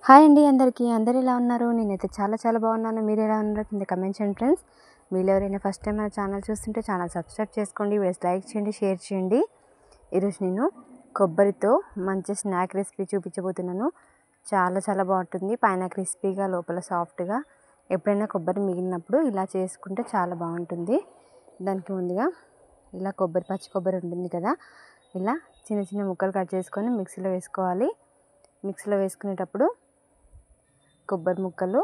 Hi అండి అందరికీ. అందరూ ఎలా ఉన్నారు? నేనైతే చాలా బాగున్నాను. మీరు ఎలా ఉన్నారో కింద కమెంట్ చేయండి ఫ్రెండ్స్. మీరు ఎవరైనా ఫస్ట్ టైం మన ఛానల్ చూస్తుంటే ఛానల్ సబ్స్క్రైబ్ చేసుకోండి, వీడియోస్ లైక్ చేయండి, షేర్ చేయండి. ఈరోజు నేను కొబ్బరితో మంచి స్నాక్ రెసిపీ చూపించబోతున్నాను. చాలా బాగుంటుంది. పైన క్రిస్పీగా లోపల సాఫ్ట్గా. ఎప్పుడైనా కొబ్బరి మిగిలినప్పుడు ఇలా చేసుకుంటే చాలా బాగుంటుంది. దానికి ముందుగా ఇలా పచ్చి కొబ్బరి ఉంటుంది కదా, ఇలా చిన్న ముక్కలు కట్ చేసుకొని మిక్సీలో వేసుకోవాలి. మిక్సీలో వేసుకునేటప్పుడు కొబ్బరి ముక్కలు,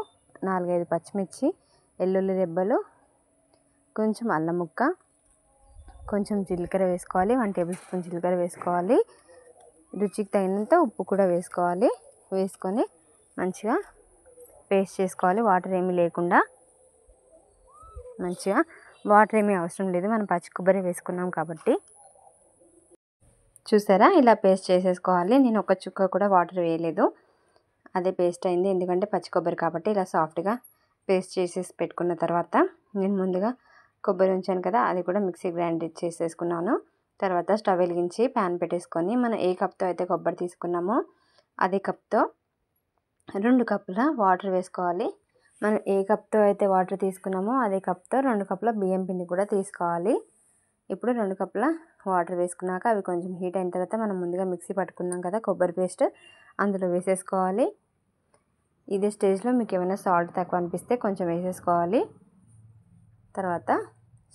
4-5 పచ్చిమిర్చి, వెల్లుల్లి రెబ్బలు, కొంచెం అల్లం ముక్క, కొంచెం జీలకర్ర వేసుకోవాలి. 1 టేబుల్ స్పూన్ జీలకర్ర వేసుకోవాలి. రుచికి తగినంత ఉప్పు కూడా వేసుకోవాలి. వేసుకొని మంచిగా పేస్ట్ చేసుకోవాలి. వాటర్ ఏమీ లేకుండా మంచిగా. వాటర్ ఏమీ అవసరం లేదు, మనం పచ్చి కొబ్బరి వేసుకున్నాం కాబట్టి. చూసారా, ఇలా పేస్ట్ చేసేసుకోవాలి. నేను ఒక చుక్క కూడా వాటర్ వేయలేదు, అదే పేస్ట్ అయింది. ఎందుకంటే పచ్చి కొబ్బరి కాబట్టి ఇలా సాఫ్ట్గా పేస్ట్ చేసేసి పెట్టుకున్న తర్వాత నేను ముందుగా కొబ్బరి ఉంచాను కదా, అది కూడా మిక్సీ గ్రైండ్ చేసేసుకున్నాను. తర్వాత స్టవ్ వెలిగించి ప్యాన్ పెట్టేసుకొని మనం ఏ కప్తో అయితే కొబ్బరి తీసుకున్నామో అదే కప్తో 2 కప్పుల వాటర్ వేసుకోవాలి. మనం ఏ కప్తో అయితే వాటర్ తీసుకున్నామో అదే కప్తో 2 కప్పుల బియ్యం పిండి కూడా తీసుకోవాలి. ఇప్పుడు 2 కప్పుల వాటర్ వేసుకున్నాక అవి కొంచెం హీట్ అయిన తర్వాత మనం ముందుగా మిక్సీ పట్టుకున్నాం కదా కొబ్బరి పేస్ట్, అందులో వేసేసుకోవాలి. ఇదే స్టేజ్లో మీకు ఏమైనా సాల్ట్ తక్కువ అనిపిస్తే కొంచెం వేసేసుకోవాలి. తర్వాత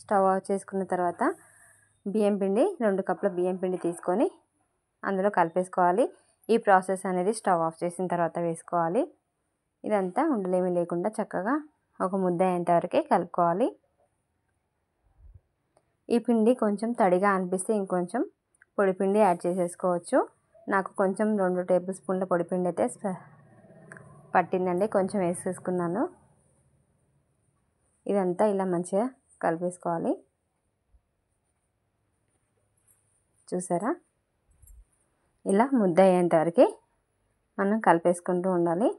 స్టవ్ ఆఫ్ చేసుకున్న తర్వాత బియ్యం పిండి 2 కప్పుల బియ్యం పిండి తీసుకొని అందులో కలిపేసుకోవాలి. ఈ ప్రాసెస్ అనేది స్టవ్ ఆఫ్ చేసిన తర్వాత వేసుకోవాలి. ఇదంతా ఉండలేమీ లేకుండా చక్కగా ఒక ముద్ద అయ్యేంత వరకే కలుపుకోవాలి. ఈ పిండి కొంచెం తడిగా అనిపిస్తే ఇంకొంచెం పొడిపిండి యాడ్ చేసేసుకోవచ్చు. నాకు కొంచెం 2 టేబుల్ స్పూన్ల పొడిపిండి అయితే పట్టిందండి, కొంచెం వేసేసుకున్నాను. ఇదంతా ఇలా మంచిగా కలిపేసుకోవాలి. చూసారా, ఇలా ముద్ద అయ్యేంత వరకు మనం కలిపేసుకుంటూ ఉండాలి.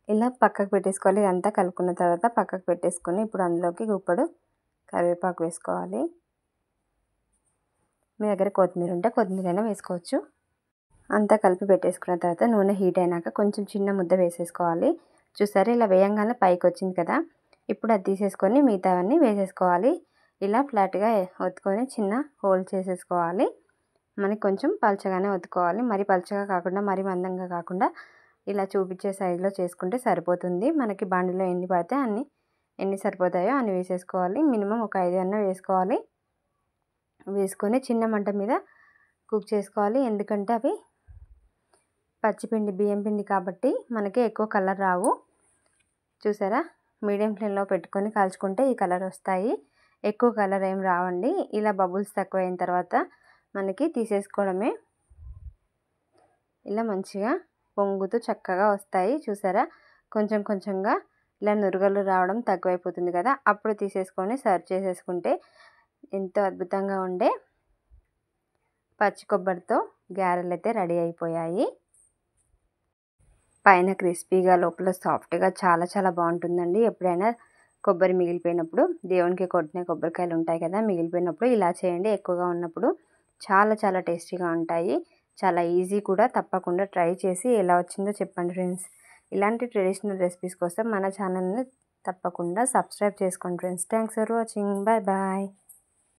ఇలా పక్కకు పెట్టేసుకోవాలి. ఇదంతా కలుపుకున్న తర్వాత పక్కకు పెట్టేసుకొని ఇప్పుడు అందులోకి గుప్పడు కరివేపాకు వేసుకోవాలి. మీ దగ్గర కొత్తిమీర ఉంటే కొత్తిమీర అయినా వేసుకోవచ్చు. అంతా కలిపి పెట్టేసుకున్న తర్వాత నూనె హీట్ అయినాక కొంచెం చిన్న ముద్ద వేసేసుకోవాలి. చూసారా, ఇలా వేయంగానే పైకి వచ్చింది కదా, ఇప్పుడు అది తీసేసుకొని మిగతావన్నీ వేసేసుకోవాలి. ఇలా ఫ్లాట్గా ఒత్తుకొని చిన్న హోల్ చేసేసుకోవాలి. మనకి కొంచెం పలచగానే ఒత్తుకోవాలి, మరి పలచగా కాకుండా మరి మందంగా కాకుండా ఇలా చూపించే సైజులో చేసుకుంటే సరిపోతుంది. మనకి బండిలో ఎన్ని పడితే ఎన్ని సరిపోతాయో అన్ని వేసేసుకోవాలి. మినిమం ఒక 5 అన్న వేసుకోవాలి. వేసుకొని చిన్న మంట మీద కుక్ చేసుకోవాలి. ఎందుకంటే అవి పచ్చిపిండి బియ్యం పిండి కాబట్టి మనకి ఎక్కువ కలర్ రావు. చూసారా, మీడియం ఫ్లేమ్లో పెట్టుకొని కాల్చుకుంటే ఈ కలర్ వస్తాయి, ఎక్కువ కలర్ ఏం రావండి. ఇలా బబుల్స్ తక్కువ అయిన తర్వాత మనకి తీసేసుకోవడమే. ఇలా మంచిగా పొంగుతూ చక్కగా వస్తాయి. చూసారా, కొంచెంగా ఇలా నురగలు రావడం తక్కువైపోతుంది కదా, అప్పుడు తీసేసుకొని సర్వ్ చేసేసుకుంటే ఎంతో అద్భుతంగా ఉండే పచ్చి కొబ్బరితో గారెలు అయితే రెడీ అయిపోయాయి. పైన క్రిస్పీగా లోపల సాఫ్ట్గా చాలా బాగుంటుందండి. ఎప్పుడైనా కొబ్బరి మిగిలిపోయినప్పుడు, దేవునికి కొట్టిన కొబ్బరికాయలు ఉంటాయి కదా, మిగిలిపోయినప్పుడు ఇలా చేయండి. ఎక్కువగా ఉన్నప్పుడు చాలా టేస్టీగా ఉంటాయి. చాలా ఈజీ కూడా. తప్పకుండా ట్రై చేసి ఎలా వచ్చిందో చెప్పండి ఫ్రెండ్స్. ఇలాంటి ట్రెడిషనల్ రెసిపీస్ కోసం మన ఛానల్ని తప్పకుండా సబ్స్క్రైబ్ చేసుకోండి friends. Thanks for watching. Bye.